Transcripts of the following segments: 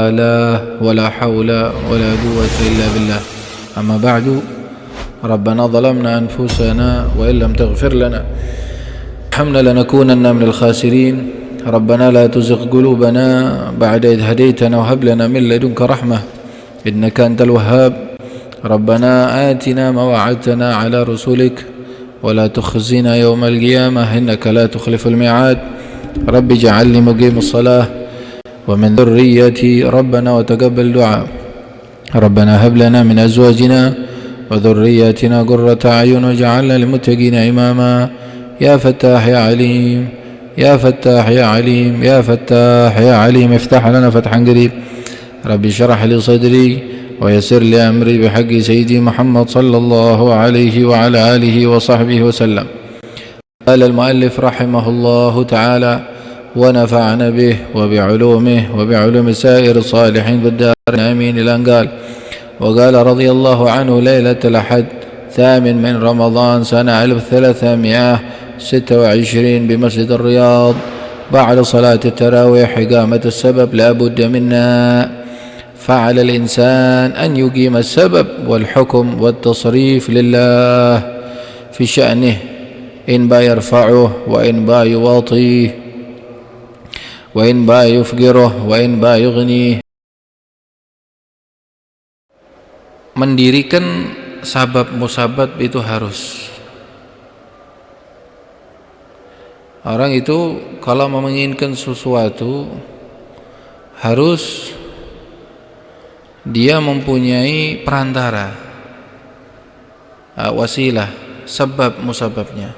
والاه ولا حول ولا قوة إلا بالله. أما بعد، ربنا ظلمنا أنفسنا وإن لم تغفر لنا وترحمنا لنكونن من الخاسرين. ربنا لا تزغ قلوبنا بعد إذ هديتنا وهب لنا من لدنك رحمة إنك أنت الوهاب. ربنا آتنا ما وعدتنا على رسلك ولا تخزنا يوم القيامة إنك لا تخلف الميعاد. رب اجعلني مقيم الصلاة ومن ذريتي ربنا وتقبل دعاء. ربنا هب لنا من أزواجنا وذرياتنا قرة أعين واجعلنا للمتقين إماما. يا فتاح يا عليم، يا فتاح يا عليم، يا فتاح يا عليم، افتح لنا فتحا قريب. رب اشرح لي صدري ويسر لي أمري بحق سيدي محمد صلى الله عليه وعلى آله وصحبه وسلم. قال المؤلف رحمه الله تعالى: ونفعنا به وبعلومه وبعلوم سائر الصالحين بالدارين آمين. إلى أن قال: وقال رضي الله عنه: ليلة الأحد 8 من رمضان سنة 1326 بمسجد الرياض بعد صلاة التراويح إقامة السبب لا بد منا. فعلى الإنسان أن يقيم السبب والحكم والتصريف لله في شأنه، إن با يرفعه وإن با يواطيه وإن با يفقره وإن با يغنيه. Mendirikan sabab musabab itu harus. Orang itu kalau menginginkan sesuatu harus dia mempunyai perantara, wasilah, sebab musababnya.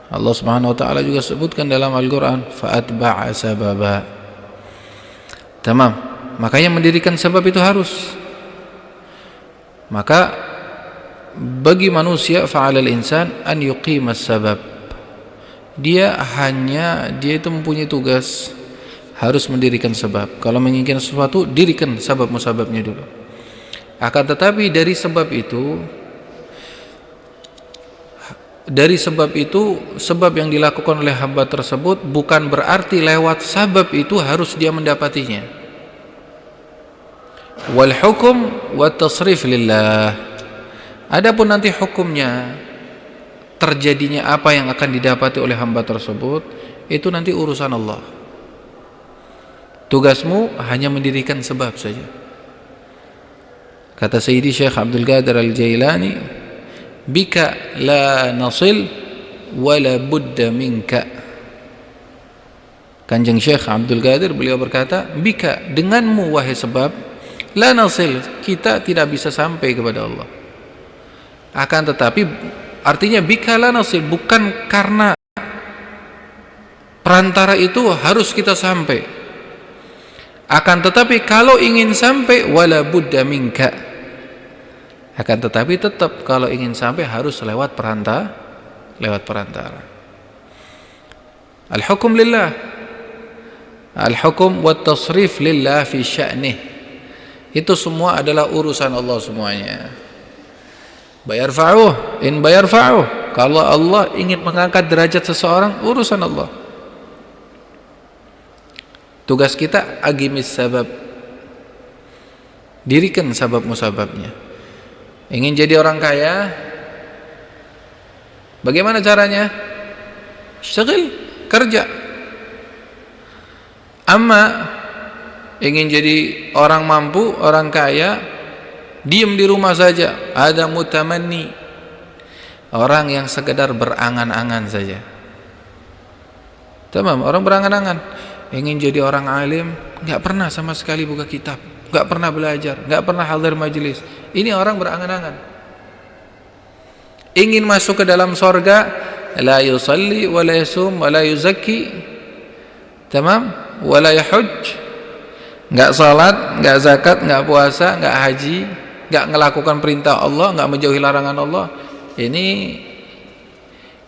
Allah Subhanahu wa taala juga sebutkan dalam Al-Qur'an, fa'atba'a sababa. Tamam. Makanya mendirikan sebab itu harus. Maka bagi manusia fa'alal insan an yuqimas sabab. Dia itu mempunyai tugas harus mendirikan sebab. Kalau menginginkan sesuatu, dirikan sebab musababnya dulu. Akan tetapi dari sebab itu sebab yang dilakukan oleh hamba tersebut bukan berarti lewat sebab itu harus dia mendapatinya. Wal hukum wat tasrif lillah. Adapun nanti hukumnya, terjadinya apa yang akan didapati oleh hamba tersebut, itu nanti urusan Allah. Tugasmu hanya mendirikan sebab saja. Kata Sayyidi Syekh Abdul Qadir Al-Jailani, bika la nasil wala budda minka. Kanjeng Syekh Abdul Qadir beliau berkata, bika, denganmu wahai sebab, la nasil, kita tidak bisa sampai kepada Allah. Akan tetapi artinya bika la nasil, bukan karena perantara itu harus kita sampai. Akan tetapi kalau ingin sampai, wala budda minka. Akan tetapi tetap kalau ingin sampai harus lewat perantara. Al-hukum lillah. Al-hukum wat tasrif lillah fi sya'nih. Itu semua adalah urusan Allah semuanya. Bayarfa'uh, in bayarfa'uh. Kalau Allah ingin mengangkat derajat seseorang, urusan Allah. Tugas kita agimis sabab. Dirikan sabab musababnya. Ingin jadi orang kaya, bagaimana caranya? Syagil, kerja. Amma ingin jadi orang mampu, orang kaya, diam di rumah saja. Ada mutamanni, orang yang sekedar berangan-angan saja. Tamam, orang berangan-angan. Ingin jadi orang alim, enggak pernah sama sekali buka kitab, enggak pernah belajar, enggak pernah hadir majelis. Ini orang berangan-angan. Ingin masuk ke dalam surga, la yusalli wa la yasum wa la yuzakki. Tamam? Wa la yahujj. Enggak salat, enggak zakat, enggak puasa, enggak haji, enggak melakukan perintah Allah, enggak menjauhi larangan Allah. Ini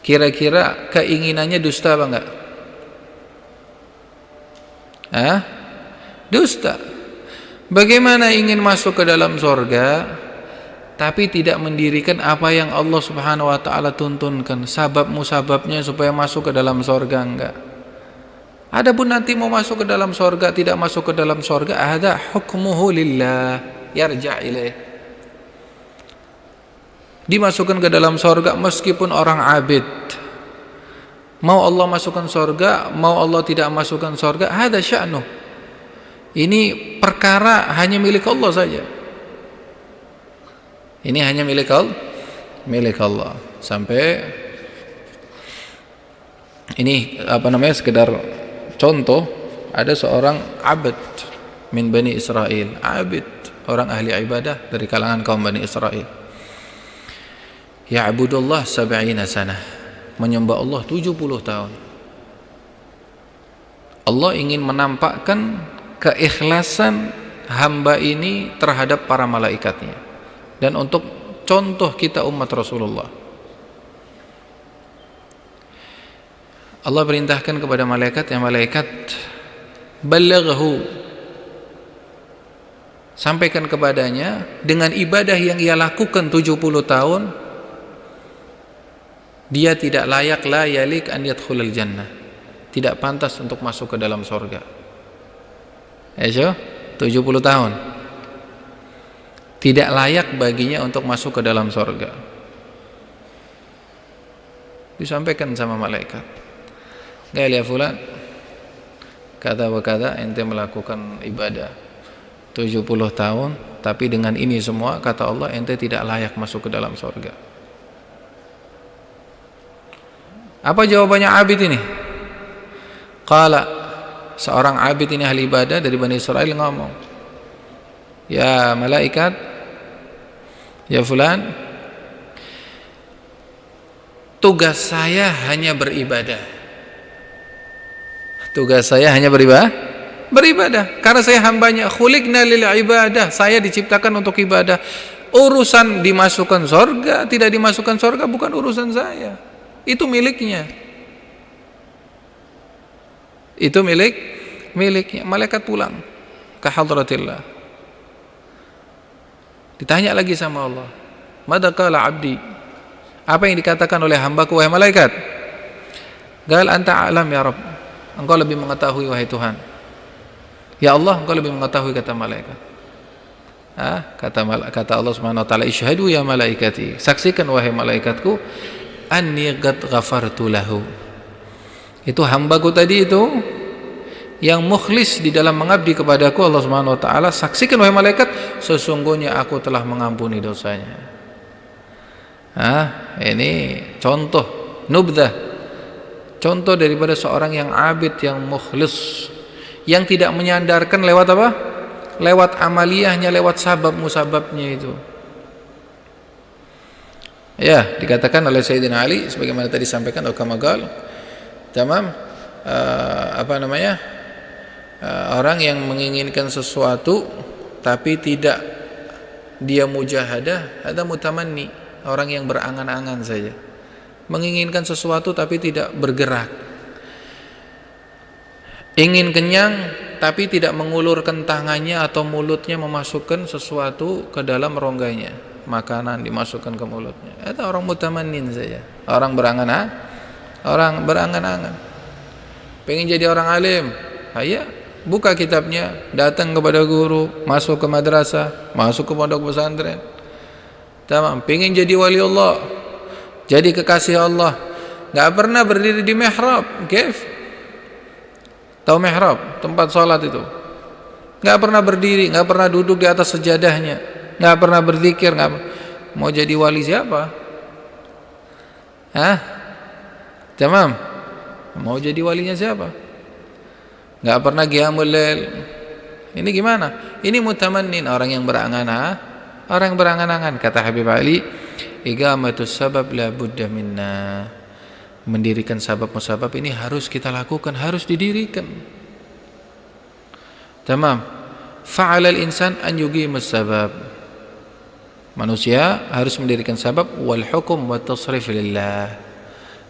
kira-kira keinginannya dusta apa enggak? Dusta. Bagaimana ingin masuk ke dalam surga tapi tidak mendirikan apa yang Allah Subhanahu wa taala tuntunkan, sabab musababnya supaya masuk ke dalam surga? Enggak. Adapun nanti mau masuk ke dalam sorga, tidak masuk ke dalam sorga, ada hukmuhu lillah, yarja' ilaih. Dimasukkan ke dalam sorga meskipun orang abid. Mau Allah masukkan sorga, mau Allah tidak masukkan sorga, ada sya'nuh. Ini perkara hanya milik Allah saja. Ini hanya milik Allah. Sampai ini sekedar contoh, ada seorang abid min Bani Israel, abid, orang ahli ibadah dari kalangan kaum Bani Israel. Ya'budullah 70 sanah, menyembah Allah 70 tahun. Allah ingin menampakkan keikhlasan hamba ini terhadap para malaikatnya, dan untuk contoh kita umat Rasulullah. Allah perintahkan kepada malaikat, ya malaikat, balaghu, sampaikan kepadanya dengan ibadah yang ia lakukan 70 tahun, dia tidak layak, la yalik an yadkhulal jannah, tidak pantas untuk masuk ke dalam surga. 70 tahun tidak layak baginya untuk masuk ke dalam surga. Disampaikan sama malaikat, "Qal ya fulan, kata berkata ente melakukan ibadah 70 tahun, tapi dengan ini semua kata Allah ente tidak layak masuk ke dalam surga." Apa jawabannya abid ini? Qala, seorang abid ini ahli ibadah dari Bani Israel ngomong, "Ya malaikat, ya fulan, tugas saya hanya beribadah. Tugas saya hanya beribadah. Karena saya hambanya, khuliqna lil ibadah, saya diciptakan untuk ibadah. Urusan dimasukkan surga, tidak dimasukkan surga bukan urusan saya. Itu miliknya. Itu miliknya." Malaikat pulang ke hadratillah. Ditanya lagi sama Allah, "Madza qala 'abdi?" Apa yang dikatakan oleh hambaku wahai malaikat? Qal anta a'lam ya Rabb. Engkau lebih mengetahui wahai Tuhan. Ya Allah, engkau lebih mengetahui, kata malaikat. Kata Allah Subhanahu wa taala, "Isyhadu ya malaikati." Saksikan wahai malaikatku, anni qad ghafartu lahu. Itu hambaku tadi itu yang mukhlis di dalam mengabdi kepadaku, Allah Subhanahu wa taala, saksikan wahai malaikat, sesungguhnya aku telah mengampuni dosanya. Ini contoh nubdah, contoh daripada seorang yang abid, yang mukhlis, yang tidak menyandarkan lewat apa? Lewat amaliyahnya, lewat sabab musababnya itu. Ya, dikatakan oleh Sayyidina Ali sebagaimana tadi sampaikan oleh Kamagal, tamam, orang yang menginginkan sesuatu tapi tidak dia mujahadah, ada mutamanni, orang yang berangan-angan saja, menginginkan sesuatu tapi tidak bergerak, ingin kenyang tapi tidak mengulurkan tangannya atau mulutnya memasukkan sesuatu ke dalam rongganya, makanan dimasukkan ke mulutnya. Itu orang mutamannin saja, orang berangan-angan. Pengen jadi orang alim, ayo buka kitabnya, datang kepada guru, masuk ke madrasah, masuk ke pondok pesantren. Tamam, pengen jadi wali Allah, jadi kekasih Allah, nggak pernah berdiri di mihrab. Kif? Tahu mihrab, tempat sholat itu? Nggak pernah berdiri, nggak pernah duduk di atas sejadahnya, nggak pernah berzikir, mau jadi wali siapa? Tamam, mau jadi walinya siapa? Nggak pernah qiyamul lail. Ini gimana? Ini mutamannin, orang yang berangan-angan. Kata Habib Ali, iqamatus sabab la budda minna. Mendirikan sabab musabab ini harus kita lakukan, harus didirikan. Tamam. Fa'alal insan an yuqimus sabab. Manusia harus mendirikan sabab, wal hukum wat tasrif lillah.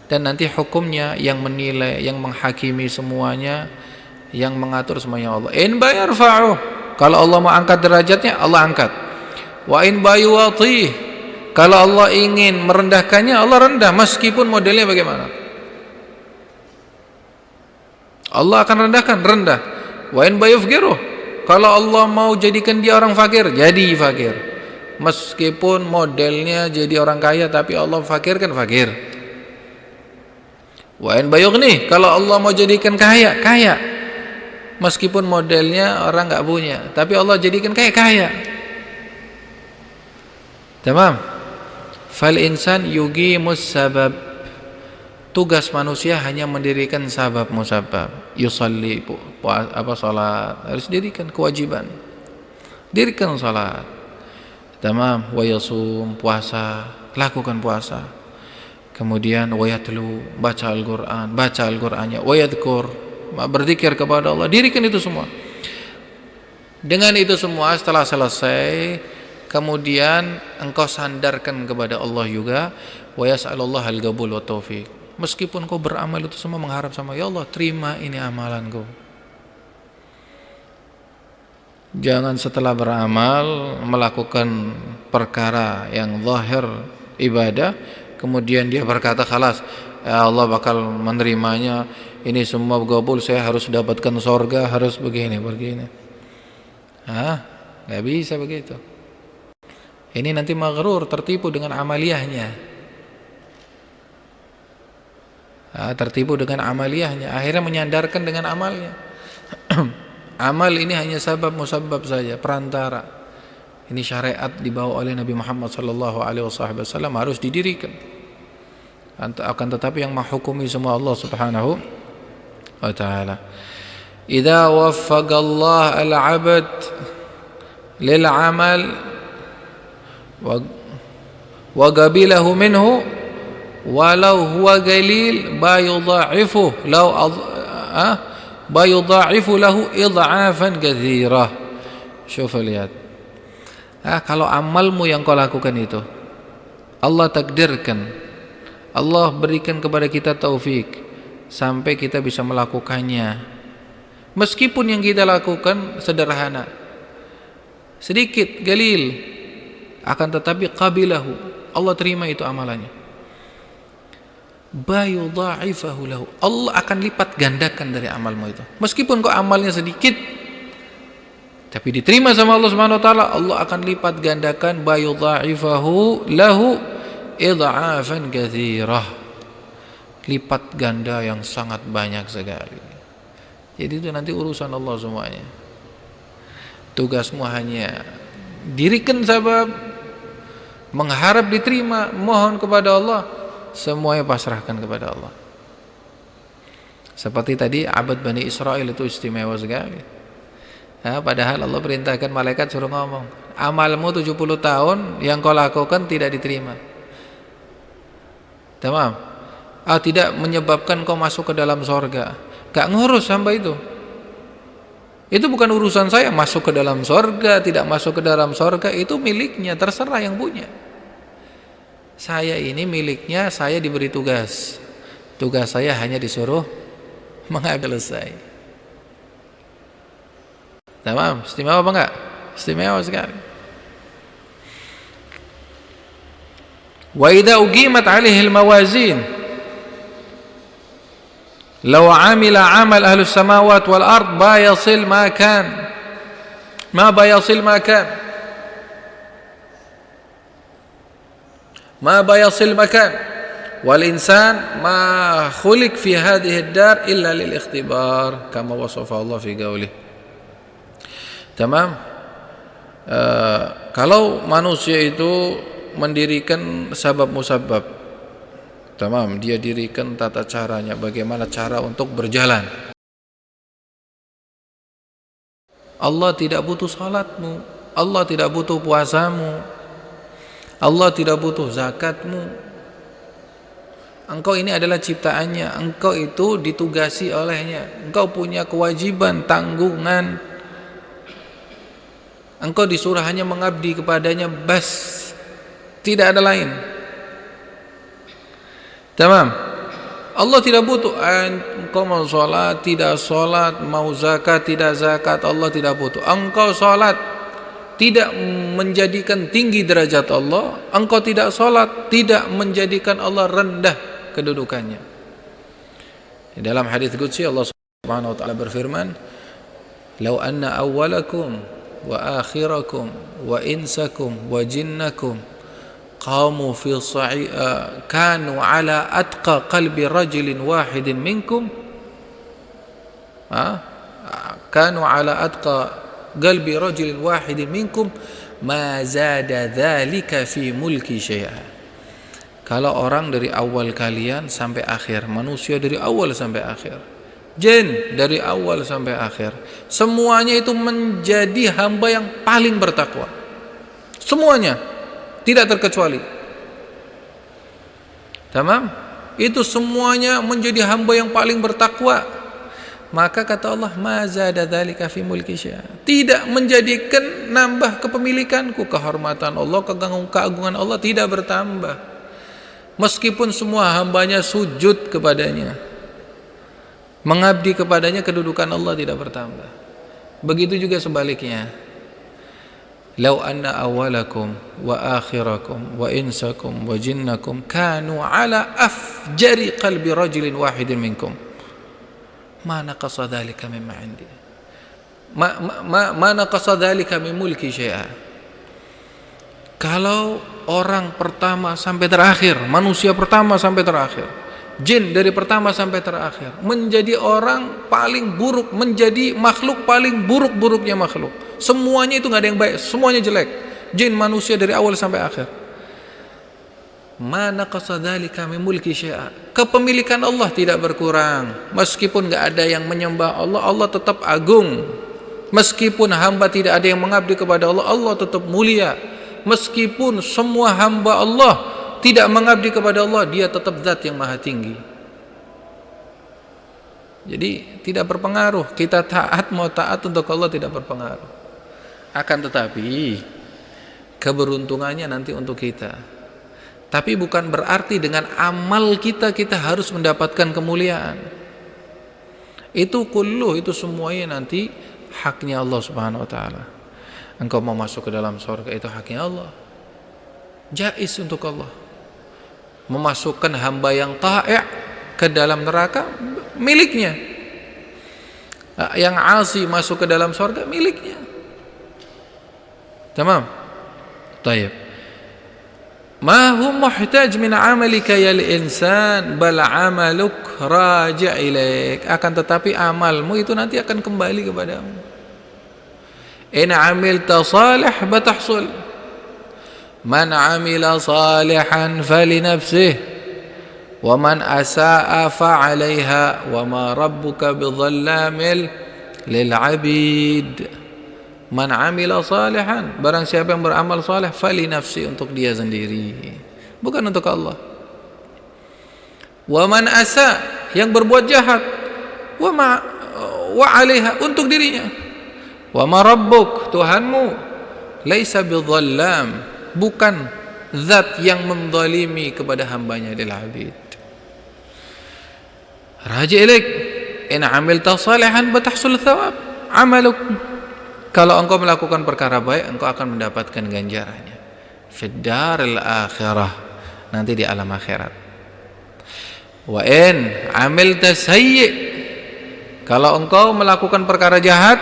Dan nanti hukumnya, yang menilai, yang menghakimi semuanya, yang mengatur semuanya Allah. In bayarfa'u, kalau Allah mau angkat derajatnya, Allah angkat. Wa in bayuwatih, kalau Allah ingin merendahkannya, Allah rendah, meskipun modelnya bagaimana. Allah akan rendahkan, rendah. Wa in bayufgiruh, kalau Allah mau jadikan dia orang fakir, jadi fakir. Meskipun modelnya jadi orang kaya, tapi Allah fakir kan fakir. Wa in bayughni, kalau Allah mau jadikan kaya, kaya. Meskipun modelnya orang nggak punya, tapi Allah jadikan kaya. Tamam. Fal insan yuqimus sabab. Tugas manusia hanya mendirikan sabab musabab. Yusalli, salat, harus dirikan kewajiban. Dirikan salat. Tamam, wa yasum, puasa, lakukan puasa. Kemudian wa yatlu, baca Al-Qur'annya, wa yadhkur, berzikir kepada Allah. Dirikan itu semua. Dengan itu semua setelah selesai, kemudian engkau sandarkan kepada Allah juga, wa yas'alullah al-qabul wa taufiq. Meskipun kau beramal itu semua mengharap sama, ya Allah terima ini amalanku. Jangan setelah beramal melakukan perkara yang zahir ibadah, kemudian dia berkata khalas, ya Allah bakal menerimanya, ini semua qabul, saya harus dapatkan surga, harus begini. Nggak bisa begitu. Ini nanti maghrur, tertipu dengan amaliyahnya. Tertipu dengan amaliyahnya, akhirnya menyandarkan dengan amalnya. Amal ini hanya sabab musabab saja, perantara. Ini syariat dibawa oleh Nabi Muhammad sallallahu alaihi wasallam, harus didirikan. Akan tetapi yang menghukumi semua Allah Subhanahu wa taala. Idza waffaqa Allah al-'abd lil 'amal wa qabilahu minhu walau huwa qalil bayudha'ifu lahu idha'afan katsira. Syuf, lihat. Kalau amalmu yang kau lakukan itu Allah takdirkan, Allah berikan kepada kita taufik sampai kita bisa melakukannya, meskipun yang kita lakukan sederhana, sedikit, galil, akan tetapi qabilahu, Allah terima itu amalannya. Bayudha'ifahu lahu, Allah akan lipat gandakan dari amalmu itu. Meskipun kau amalnya sedikit, tapi diterima sama Allah Subhanahu wa taala, Allah akan lipat gandakan, bayudha'ifahu lahu idha'afan katsirah, lipat ganda yang sangat banyak sekali. Jadi itu nanti urusan Allah semuanya. Tugasmu hanya dirikan sabab, mengharap diterima, mohon kepada Allah, semuanya pasrahkan kepada Allah. Seperti tadi abad Bani Israel itu istimewa sekali. Padahal Allah perintahkan malaikat suruh ngomong, amalmu 70 tahun yang kau lakukan tidak diterima. Tamam. Tidak menyebabkan kau masuk ke dalam surga. Gak ngurus hamba itu. Itu bukan urusan saya, masuk ke dalam surga, tidak masuk ke dalam surga itu miliknya, terserah yang punya. Saya ini miliknya, saya diberi tugas. Tugas saya hanya disuruh mengambil selesai. Tamam, istimewa apa enggak? Istimewa sekali. Wa idza uqimat 'alaihi al-mawazin law 'amila 'amal ahli as-samawati wal ard bayasil ma kan. Ma bayasil ma kan. ما بيصل مكان والإنسان ما خلق في هذه الدار إلا للاختبار كما وصف الله في قوله. Tamam. Kalau manusia itu mendirikan sabab musabab, tamam, dia dirikan tata caranya, bagaimana cara untuk berjalan. Allah tidak butuh salatmu, Allah tidak butuh puasamu, Allah tidak butuh zakatmu. Engkau ini adalah ciptaannya, engkau itu ditugasi olehnya, engkau punya kewajiban, tanggungan, engkau disuruh hanya mengabdi kepadanya, bas, tidak ada lain. Tamam. Allah tidak butuh engkau mau sholat, tidak sholat, mau zakat, tidak zakat, Allah tidak butuh. Engkau sholat tidak menjadikan tinggi derajat Allah, engkau tidak sholat tidak menjadikan Allah rendah kedudukannya. Dalam hadis qudsi Allah Subhanahu wa ta'ala berfirman, "Lau anna awwalakum wa akhirakum wa insakum wa jinnakum qamu fi kanu ala atqa qalbi rajulin wahidin minkum kanu ala atqa qalbi rajulin wahidin minkum ma zada dzalika fi mulki syai'a." Kalau orang dari awal kalian sampai akhir, manusia dari awal sampai akhir, jin dari awal sampai akhir, semuanya itu menjadi hamba yang paling bertakwa. Semuanya, tidak terkecuali. Tamam? Itu semuanya menjadi hamba yang paling bertakwa. Maka kata Allah, ma zada dzalika fi mulki syai'a. Tidak menjadikan nambah kepemilikanku, kehormatan Allah, keagungan Allah tidak bertambah. Meskipun semua hambanya sujud kepadanya, mengabdi kepadanya, kedudukan Allah tidak bertambah. Begitu juga sebaliknya. Lau anna awalakum wa akhirakum wa insakum wa jinnakum kanu ala afjari qalbi rajulin wahidin minkum ma naqasa dhalika mimma indi ma naqasa dhalika min mulki syai'a. Kalau orang pertama sampai terakhir, manusia pertama sampai terakhir, jin dari pertama sampai terakhir, menjadi orang paling buruk, menjadi makhluk paling buruk-buruknya makhluk. Semuanya itu nggak ada yang baik, semuanya jelek. Jin, manusia dari awal sampai akhir. Ma naqasa dzalika min mulki syai'a. Kepemilikan Allah tidak berkurang. Meskipun nggak ada yang menyembah Allah, Allah tetap agung. Meskipun hamba tidak ada yang mengabdi kepada Allah, Allah tetap mulia. Meskipun semua hamba Allah tidak mengabdi kepada Allah, dia tetap zat yang maha tinggi. Jadi tidak berpengaruh, kita taat mau taat untuk Allah tidak berpengaruh. Akan tetapi keberuntungannya nanti untuk kita. Tapi bukan berarti dengan amal kita harus mendapatkan kemuliaan. Itu kullu, itu semuanya nanti haknya Allah Subhanahu wa ta'ala. Engkau mau masuk ke dalam surga, itu haknya Allah. Jaiz untuk Allah. Memasukkan hamba yang ta'i' ke dalam neraka, miliknya. Yang asi masuk ke dalam surga, miliknya. Tamam? Tayyib. Ma hum muhtaj min amalika ya insan bal amaluk raji' ilaik. Akan tetapi amalmu itu nanti akan kembali kepadamu. In amilta salih batahsul, man amila salihan falinafsih, wa man asa'a fa'alaiha, wa ma rabbuka bidhallamil lil 'abid. Man amila salihan, barang siapa yang beramal saleh, falinafsi, untuk dia sendiri, bukan untuk Allah. Wa man asa, yang berbuat jahat, wa 'alaiha, untuk dirinya. Wa ma rabbuk, Tuhanmu, laisa bidhallam, bukan zat yang menzalimi kepada hambanya, lil 'abid. Raji' ilaik, in 'amilta salihan batahsul thawab amaluk. Kalau engkau melakukan perkara baik, engkau akan mendapatkan ganjarannya fid daril akhirah, nanti di alam akhirat. Wa in 'amilta sayyi', kalau engkau melakukan perkara jahat,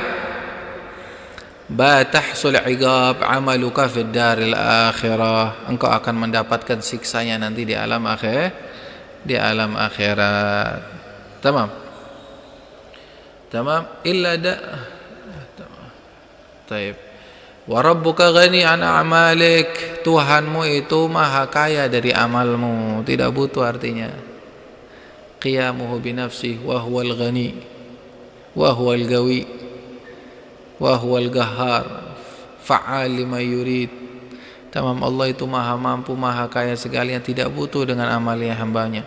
batahsul 'iqab amaluka fid daril akhirah, engkau akan mendapatkan siksanya nanti di alam akhirat. Tamam? Tamam? Illa Taib. Wa rabbuka ghani an a'malik, Tuhanmu itu maha kaya dari amalmu, tidak butuh, artinya qiyamuhu binafsih wa huwal ghani wa huwal gawi wa huwal gahhar fa'al lima yurid. Tamam, Allah itu maha mampu, maha kaya sekali, yang tidak butuh dengan amalnya hambanya.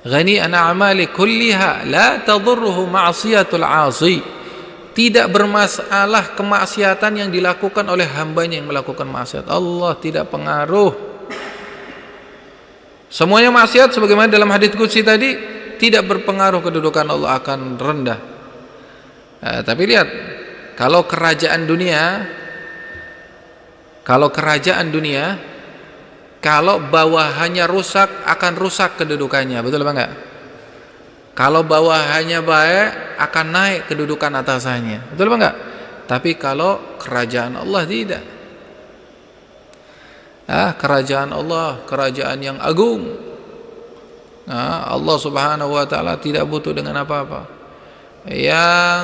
Ghani an a'mali kulliha la tadurruhu ma'siyatul 'asi, tidak bermasalah kemaksiatan yang dilakukan oleh hambanya yang melakukan maksiat. Allah tidak pengaruh. Semuanya maksiat, sebagaimana dalam hadits qudsi tadi, tidak berpengaruh, kedudukan Allah akan rendah. Tapi lihat, kalau kerajaan dunia, kalau bawahannya rusak, akan rusak kedudukannya, betul apa enggak? Kalau bawahannya baik, akan naik kedudukan atasannya. Betul apa enggak? Tapi kalau kerajaan Allah tidak. Kerajaan Allah, kerajaan yang agung. Allah Subhanahu wa taala tidak butuh dengan apa-apa. Yang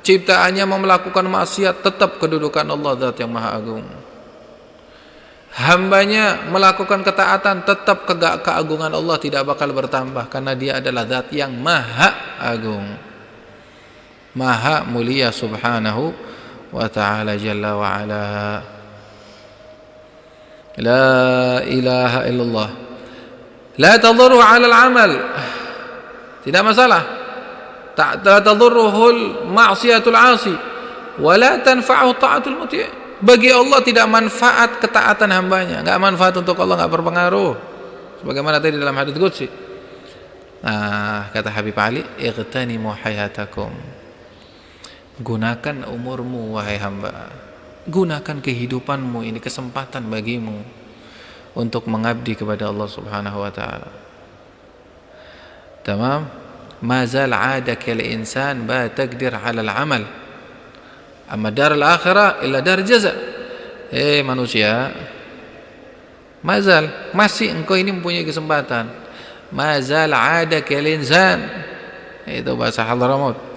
ciptaannya mau melakukan maksiat, tetap kedudukan Allah Zat yang Maha Agung. Hambanya melakukan ketaatan, tetap keagungan Allah tidak bakal bertambah, karena dia adalah Zat yang Maha Agung, Maha mulia Subhanahu wa ta'ala Jalla wa ala. La ilaha illallah. La tadurru 'ala al-'amal. Tidak masalah. La tadurruhul ma'siyatul 'asi wa la tanfa'u ta'atul muti'. Bagi Allah tidak manfaat ketaatan hambanya, enggak manfaat untuk Allah, enggak berpengaruh. Sebagaimana tadi dalam hadits qudsi. Kata Habib Ali, "Ightanimu hayatakum." Gunakan umurmu wahai hamba. Gunakan kehidupanmu, ini kesempatan bagimu untuk mengabdi kepada Allah Subhanahu wa taala. Tamam? Ma zal 'adaka al-insan ba taqdir 'ala al-'amal. Amma dar al-akhirah illa dar jaza. Manusia, mazal, masih engkau ini mempunyai kesempatan. Mazal 'adaka al-insan. Itu bahasa Hadramaut.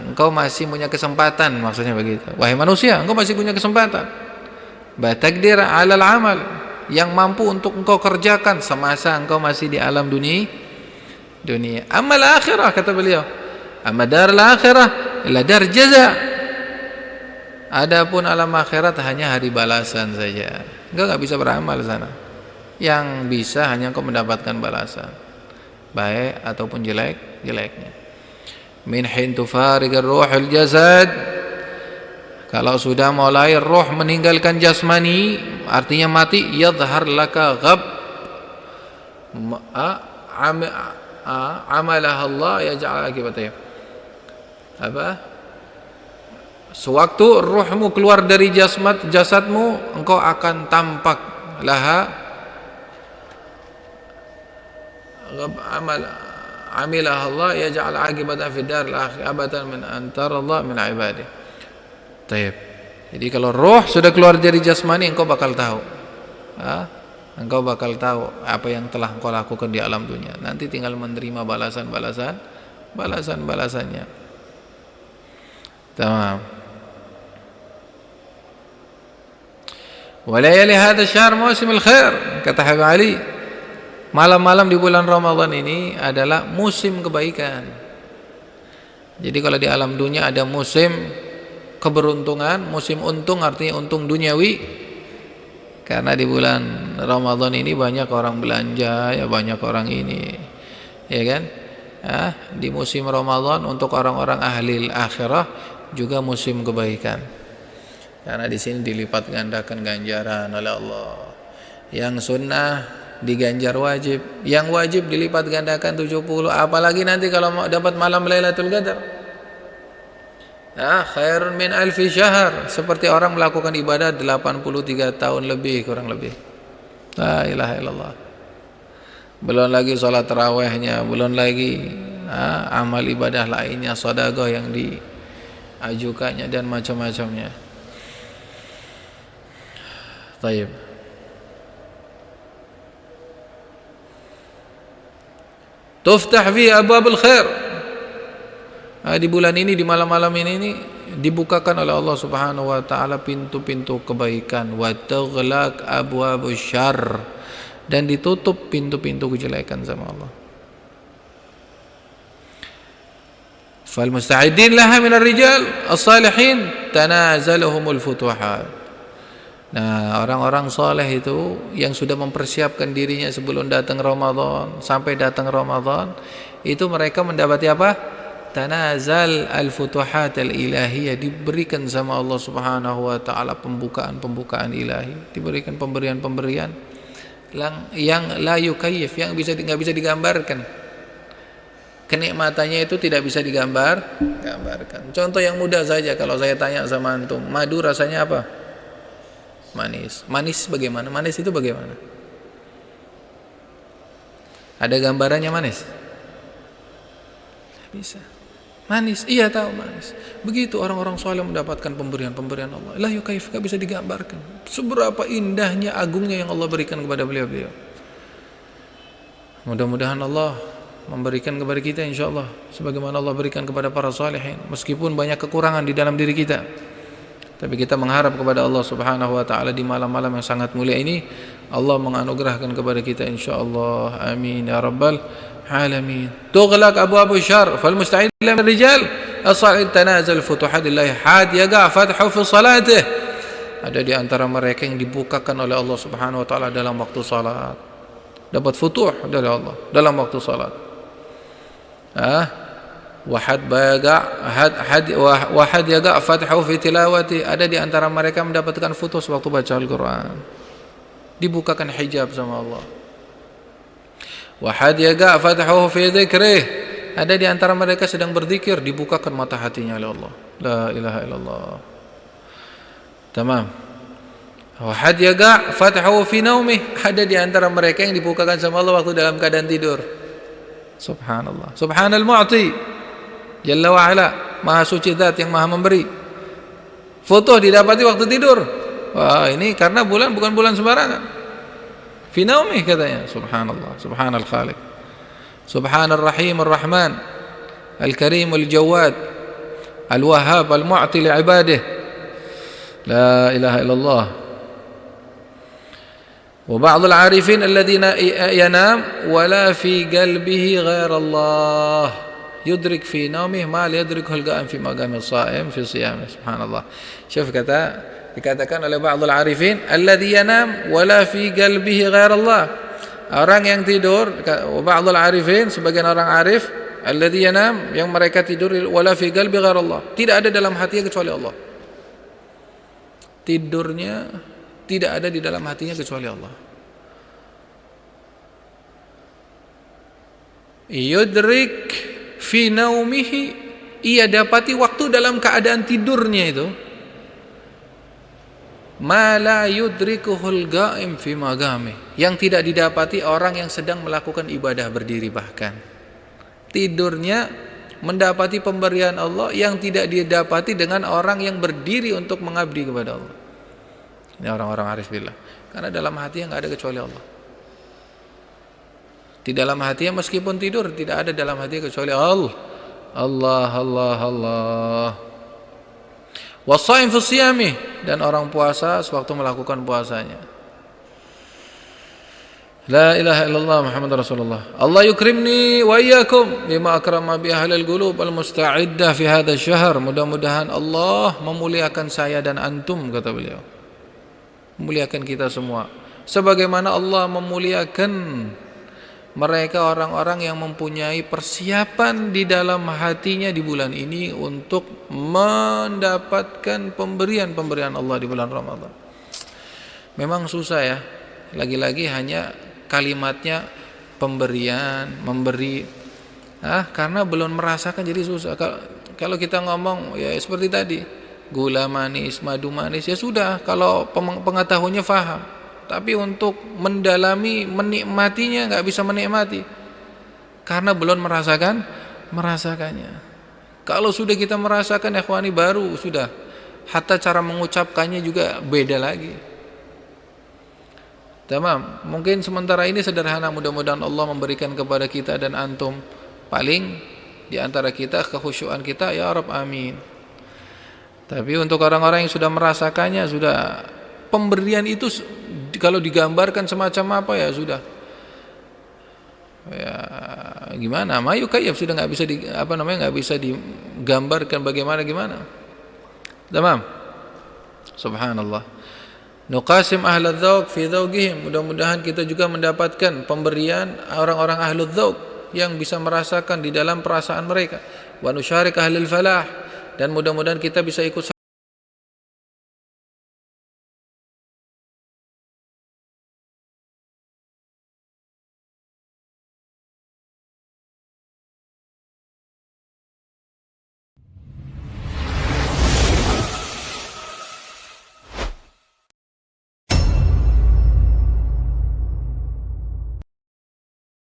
Engkau masih punya kesempatan, maksudnya begitu. Wahai manusia, engkau masih punya kesempatan. Ba taqdir 'ala al-'amal, yang mampu untuk engkau kerjakan semasa engkau masih di alam dunia. Amma al-akhirah, kata beliau, amma dar al-akhirah illa dar jaza. Adapun alam akhirat hanya hari balasan saja. Engkau enggak bisa beramal sana. Yang bisa hanya engkau mendapatkan balasan, baik ataupun jeleknya. Min hin tufariqur ruhul jasad. Kalau sudah mulai roh meninggalkan jasmani, artinya mati, yadhhar laka ghab amalah Allah yaj'al akibatnya. Sewaktu ruhmu keluar dari jasadmu, engkau akan tampak laha amilah Allah yaj'al akibatan fid dar al-akhirah min antara Allah min ibadihi. Taib. Jadi kalau roh sudah keluar dari jasmani, engkau bakal tahu. Engkau bakal tahu apa yang telah engkau lakukan di alam dunia. Nanti tinggal menerima balasannya. Tamam. Walayali hadha syahr musimul khair, kata Habib Ali. Malam-malam di bulan Ramadan ini adalah musim kebaikan. Jadi kalau di alam dunia ada musim keberuntungan, musim untung, artinya untung duniawi. Karena di bulan Ramadan ini banyak orang belanja, ya banyak orang ini, ya kan? Di musim Ramadan untuk orang-orang ahli akhirah juga musim kebaikan. Karena di sini dilipat gandakan ganjaran oleh Allah. Yang sunnah diganjar wajib, yang wajib dilipat gandakan 70, apalagi nanti kalau mau dapat malam Lailatul Qadar. Khairun min alfi syahr, seperti orang melakukan ibadah 83 tahun lebih, kurang lebih. La ilaha illallah. Belum lagi sholat tarawihnya, belum lagi amal ibadah lainnya, sedekah yang diajukannya dan macam-macamnya. Taib. Tuftah fi abwabul khair. Di bulan ini, di malam-malam ini dibukakan oleh Allah Subhanahu wa taala pintu-pintu kebaikan, wa tughlaq abwabus syarr, dan ditutup pintu-pintu kejelekan sama Allah. Fal musta'idin laha minar rijal as-salihin tanazalahumul futuhat. Nah, orang-orang saleh itu yang sudah mempersiapkan dirinya sebelum datang Ramadan sampai datang Ramadan, itu mereka mendapati apa? Tanazal al-futuhat al-ilahiyah, diberikan sama Allah Subhanahu wa taala pembukaan ilahi, diberikan pemberian yang la yukayyif, yang enggak bisa digambarkan. Kenikmatannya itu tidak bisa digambarkan. Contoh yang mudah saja, kalau saya tanya sama antum, madu rasanya apa? Manis. Manis bagaimana? Manis itu bagaimana? Ada gambarannya manis? Bisa. Manis, iya tahu manis. Begitu orang-orang soleh mendapatkan pemberian-pemberian Allah. La yukaif, gak bisa digambarkan. Seberapa indahnya, agungnya yang Allah berikan kepada beliau-beliau. Mudah-mudahan Allah memberikan kepada kita insyaallah sebagaimana Allah berikan kepada para salihin, meskipun banyak kekurangan di dalam diri kita. Tapi kita mengharap kepada Allah Subhanahu wa taala di malam-malam yang sangat mulia ini Allah menganugerahkan kepada kita insyaallah. Amin ya rabbal alamin. Tughlaq abwabu syarr fal musta'id lil rijal as-salih tanazal futuhatillahi had yaqa fathu fi salatih. Ada di antara mereka yang dibukakan oleh Allah Subhanahu wa taala dalam waktu salat. Dapat futuh dari Allah dalam waktu salat. Wahad yaga fathu fi tilawati. Ada di antara mereka mendapatkan futuh waktu baca Al-Quran, dibukakan hijab sama Allah. Wahad yaga fathu fi dzikrih. Ada di antara mereka sedang berzikir, dibukakan mata hatinya oleh Allah. La ilaha illallah. Tamam. Wahad yaga fathu fi naumih. Ada di antara mereka yang dibukakan sama Allah waktu dalam keadaan tidur. Subhanallah. Subhanal mu'ti Jalla wa ala, maha suci zat yang maha memberi. Futuh didapati waktu tidur. Wah, ini karena bulan bukan bulan sembarangan. Fi naumih katanya. Subhanallah. Subhanal khaliq. Subhanal rahim ar-rahman. Al-karim al-jawad. Al-wahhab al-mu'ti li'ibadih. La ilaha illallah. وبعض العارفين الذين ينام ولا في قلبه غير الله يدرك في نومه ما لا يدركه القائم في مقام الصائم في صيامه. Subhanallah. Syuf dikatakan oleh ba'dul arifin alladzi yanam wala fi qalbihi ghair Allah. Orang yang tidur, ba'dul arifin sebagian orang arif, alladzi yanam yang mereka tidur wala fi qalbi ghair Allah. Tidak ada dalam hatinya kecuali Allah. Tidurnya tidak ada di dalam hatinya kecuali Allah. Yudrik fi naumihi, ia dapati waktu dalam keadaan tidurnya itu ma la yudrikuhul ghaim fi magami, yang tidak didapati orang yang sedang melakukan ibadah berdiri. Bahkan tidurnya mendapati pemberian Allah yang tidak didapati dengan orang yang berdiri untuk mengabdi kepada Allah. Ini orang-orang arif billah. Karena dalam hatinya enggak ada kecuali Allah. Di dalam hatinya meskipun tidur tidak ada dalam hatinya kecuali Allah. Allah, Allah, Allah. Wasaim fi siyamih, dan orang puasa sewaktu melakukan puasanya. La ilaha illallah Muhammadur Rasulullah. Allah yukrimni wa iyyakum bima akrama bi ahlil qulub al musta'iddah fi hadzal syahr. Mudah-mudahan Allah memuliakan saya dan antum, kata beliau. Memuliakan kita semua sebagaimana Allah memuliakan mereka orang-orang yang mempunyai persiapan di dalam hatinya di bulan ini untuk mendapatkan pemberian-pemberian Allah di bulan Ramadan. Memang susah ya, lagi-lagi hanya kalimatnya pemberian, memberi, karena belum merasakan jadi susah. Kalau kita ngomong ya seperti tadi, gula manis, madu manis, ya sudah kalau pengetahuannya faham, tapi untuk mendalami, menikmatinya nggak bisa menikmati karena belum merasakannya. Kalau sudah kita merasakan ikhwani, baru sudah hatta cara mengucapkannya juga beda lagi. Tamam, mungkin sementara ini sederhana, mudah-mudahan Allah memberikan kepada kita dan antum paling di antara kita kekhusyuan kita, ya Rabb, amin. Tapi untuk orang-orang yang sudah merasakannya, sudah pemberian itu kalau digambarkan semacam apa ya sudah. Ya gimana? Mayu kayak sudah nggak bisa nggak bisa digambarkan bagaimana. Tamam. Subhanallah. Nuqasim ahlul dzauq fi dzauqihim. Mudah-mudahan kita juga mendapatkan pemberian orang-orang ahlul dzauq yang bisa merasakan di dalam perasaan mereka. Wa nusyarik ahlul falah, dan mudah-mudahan kita bisa ikut